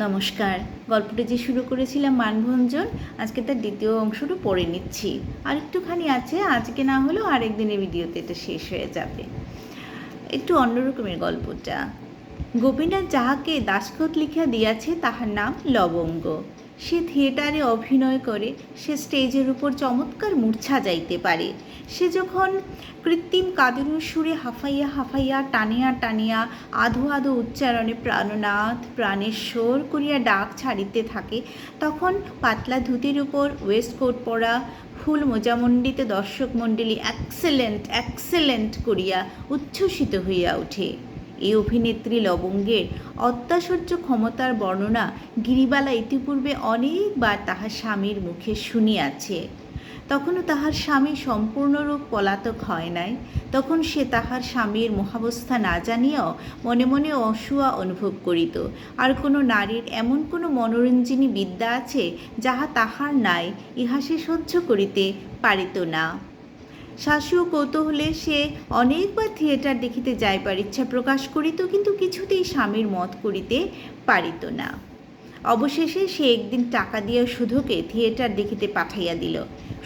নমস্কার। গল্পটি যে শুরু করেছিলাম মানভঞ্জন, আজকে তার দ্বিতীয় অংশটা পড়ে নিচ্ছি। আর একটুখানি আছে, আজকে না হলেও আরেক দিনের ভিডিওতে এটা শেষ হয়ে যাবে। একটু অন্যরকমের গল্পটা। গোপীনাথ যাহাকে দাসখত লিখিয়া দিয়াছে তাহার নাম লবঙ্গ। সে থিয়েটারে অভিনয় করে, সে স্টেজের উপর চমৎকার মূর্ছা যাইতে পারে। সে যখন কৃত্রিম কাদুরুর সুরে হাফাইয়া হাফাইয়া টানিয়া টানিয়া আধো আধো উচ্চারণে প্রাণনাথ প্রাণেশ্বর করিয়া ডাক ছাড়িতে থাকে, তখন পাতলা ধুতির উপর ওয়েস্টকোট পরা ফুল মোজামণ্ডিত দর্শক মণ্ডলী এক্সেলেন্ট এক্সেলেন্ট করিয়া উচ্ছ্বসিত হইয়া ওঠে। এই অভিনেত্রী লবঙ্গের অত্যাশ্চর্য ক্ষমতার বর্ণনা গিরিবালা ইতিপূর্বে অনেকবার তাহার স্বামীর মুখে শুনিয়াছে। তখনও তাহার স্বামী সম্পূর্ণরূপ পলাতক হয় নাই। তখন সে তাহার স্বামীর মহাবস্থা না জানিয়াও মনে মনে অসূয়া অনুভব করিত। আর কোনো নারীর এমন কোনো মনোরঞ্জিনী বিদ্যা আছে যাহা তাহার নাই, ইহা সে সহ্য করিতে পারিত না। শাশু কৌতূহলে সে অনেকবার থিয়েটার দেখিতে যাইবার ইচ্ছা প্রকাশ করিত, কিন্তু কিছুতেই স্বামীর মত করিতে পারিত না। অবশেষে সে একদিন টাকা দিয়া শুধুকে থিয়েটার দেখিতে পাঠাইয়া দিল।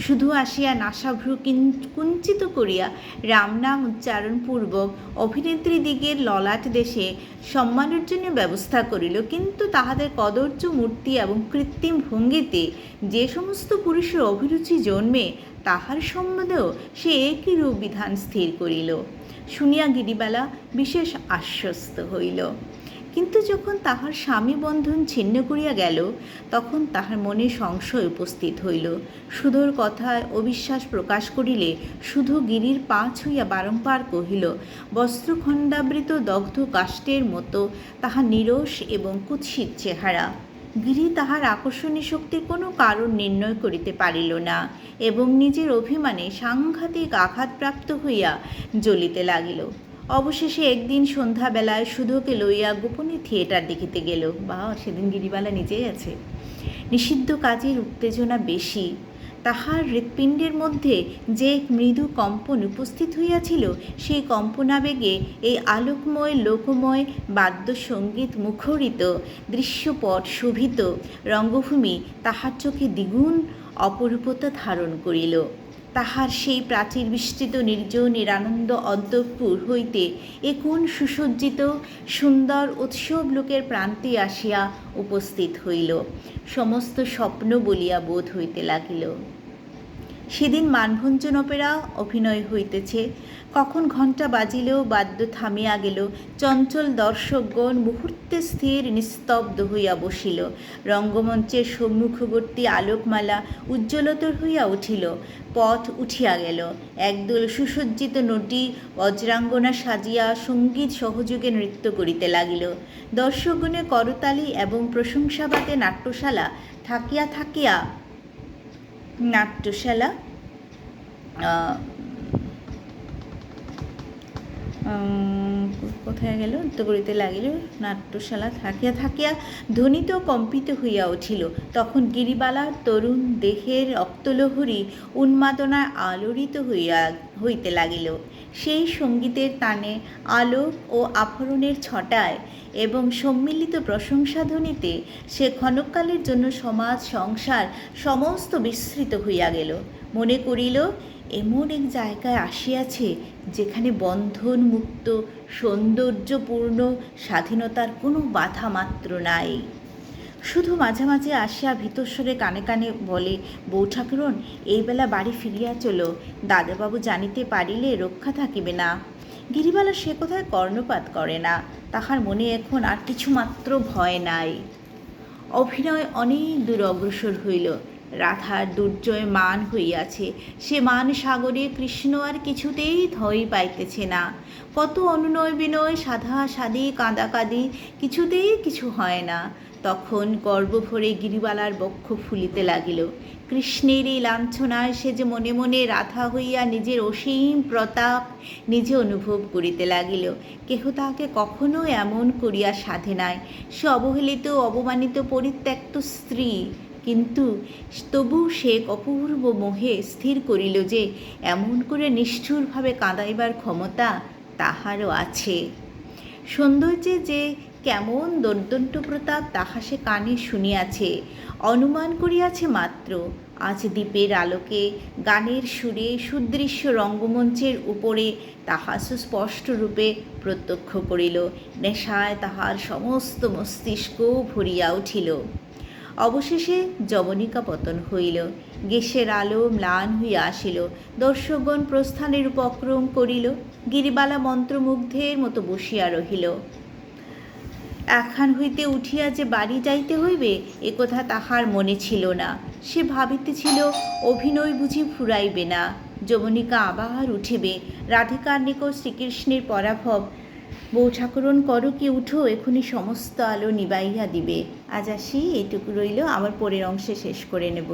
শুধু আসিয়া নাসাভ্রু কুঞ্চিত করিয়া রামনাম উচ্চারণপূর্বক অভিনেত্রীদিগের ললাট দেশে সম্মানার্জনের ব্যবস্থা করিল। কিন্তু তাহাদের কদর্য মূর্তি এবং কৃত্রিম ভঙ্গিতে যে সমস্ত পুরুষের অভিরুচি জন্মে, তাহার সম্বন্ধেও সে একই রূপ বিধান স্থির করিল। শুনিয়া গিরিবালা বিশেষ আশ্বস্ত হইল। কিন্তু যখন তাহার স্বামী বন্ধন ছিন্ন করিয়া গেল, তখন তাহার মনে সংশয় উপস্থিত হইল। সুধোর কথায় অবিশ্বাস প্রকাশ করিলে শুধু গিরির পা ছুঁইয়া বারংবার কহিল, বস্ত্রখণ্ডাবৃত দগ্ধ কাষ্ঠের মতো তাহার নিরস এবং কুৎসিত চেহারা। গিরি তাহার আকর্ষণী শক্তির কোনো কারণ নির্ণয় করিতে পারিল না এবং নিজের অভিমানে সাংঘাতিক আঘাতপ্রাপ্ত হইয়া জ্বলিতে লাগিল। অবশেষে একদিন সন্ধ্যাবেলায় সুধোকে লইয়া গোপনে থিয়েটার দেখিতে গেল। বা সেদিন গিরিবালা নিজেই আছে। নিষিদ্ধ কাজের উত্তেজনা বেশি। তাহার হৃৎপিণ্ডের মধ্যে যে মৃদু কম্পন উপস্থিত হইয়াছিল, সেই কম্পনাবেগে এই আলোকময় লোকময় বাদ্যসঙ্গীত মুখরিত দৃশ্যপট শোভিত রঙ্গভূমি তাহার চোখে দ্বিগুণ অপরূপতা ধারণ করিল। তাহার সেই প্রাচীর বিস্তৃত নির্জন নিরানন্দ অন্তঃপুর হইতে এ কোন সুসজ্জিত সুন্দর উৎসব লোকের প্রান্তে আসিয়া উপস্থিত হইল। সমস্ত স্বপ্ন বলিয়া বোধ হইতে লাগিল। সেদিন মানভঞ্জন অপেরা অভিনয় হইতেছে। কখন ঘণ্টা বাজিলেও বাদ্য থামিয়া গেল। চঞ্চল দর্শকগণ মুহূর্তে স্থির নিস্তব্ধ হইয়া বসিল। রঙ্গমঞ্চের সম্মুখবর্তী আলোকমালা উজ্জ্বলতর হইয়া উঠিল। পথ উঠিয়া গেল। একদল সুসজ্জিত নটী বজ্রাঙ্গনা সাজিয়া সঙ্গীত সহযোগে নৃত্য করিতে লাগিল। দর্শকগণের করতালি এবং প্রশংসাবাদে নাট্যশালা কোথায় গেল নৃত্য করিতে লাগিল। নাট্যশালা থাকিয়া থাকিয়া ধ্বনিত কম্পিত হইয়া উঠিল। তখন গিরিবালার তরুণ দেহের রক্তলহরী উন্মাদনায় আলোড়িত হইতে লাগিল। সেই সঙ্গীতের তানে, আলোক ও আভরণের ছটায় এবং সম্মিলিত প্রশংসাধ্বনিতে সে ক্ষণকালের জন্য সমাজ সংসার সমস্ত বিস্মৃত হইয়া গেল। মনে করিল, এমন এক জায়গায় আসিয়াছে যেখানে বন্ধন মুক্ত সৌন্দর্যপূর্ণ স্বাধীনতার কোনো বাধা মাত্র নাই। শুধু মাঝে মাঝে আসিয়া ভীতস্বরে কানে কানে বলে, বউ ঠাকুরন, এইবেলা বাড়ি ফিরিয়া চলো, দাদাবাবু জানিতে পারিলে রক্ষা থাকিবে না। গিরিবালা সে কথায় কর্ণপাত করে না। তাহার মনে এখন আর কিছুমাত্র ভয় নাই। অভিনয় অনেক দূর অগ্রসর হইল। রাধার দুর্জয় মান হইয়াছে। সে মান সাগরে কৃষ্ণ আর কিছুতেই ধই পাইতেছে না। কত অনুনয় বিনয়, সাধা সাধি কাঁদা কাঁদি, কিছুতেই কিছু হয় না। তখন গর্বভরে গিরিবালার বক্ষ ফুলিতে লাগিল। কৃষ্ণের এই লাঞ্ছনায় সে যে মনে মনে রাধা হইয়া নিজের অসীম প্রতাপ নিজে অনুভব করিতে লাগিল। কেহ তাহাকে কখনো এমন করিয়া সাধে নাই। সে অবহেলিত, অবমানিত, পরিত্যক্ত স্ত্রী। কিন্তু তবু সে অপূর্ব মোহে স্থির করিল যে এমন করে নিষ্ঠুরভাবে কাঁদাইবার ক্ষমতা তাহারও আছে। সৌন্দর্যে যে কেমন দর্দন্ত প্রতাপ তাহা সে কানে শুনিয়াছে, অনুমান করিয়াছে মাত্র। আজ দ্বীপের আলোকে গানের সুরে সুদৃশ্য রঙ্গমঞ্চের উপরে তাহা সুস্পষ্ট রূপে প্রত্যক্ষ করিল। নেশায় তাহার সমস্ত মস্তিষ্ক ভরিয়া উঠিল। অবশেষে যবনিকা পতন হইল। গ্যাসের আলো ম্লান হইয়া আসিল। দর্শকগণ প্রস্থানের উপক্রম করিল। গিরিবালা মন্ত্রমুগ্ধের মতো বসিয়া রহিল। এখান হইতে উঠিয়া যে বাড়ি যাইতে হইবে একথা তাহার মনে ছিল না। সে ভাবিতেছিল অভিনয় বুঝি ফুরাইবে না, যবনিকা আবার উঠিবে, রাধিকার নিকট শ্রীকৃষ্ণের পরাভব। বউ ঠাকুরন করো কি উঠো, এখনই সমস্ত আলো নিবাইয়া দিবে। আজ আসি, এইটুকু রইল, আবার পরের অংশে শেষ করে নেব।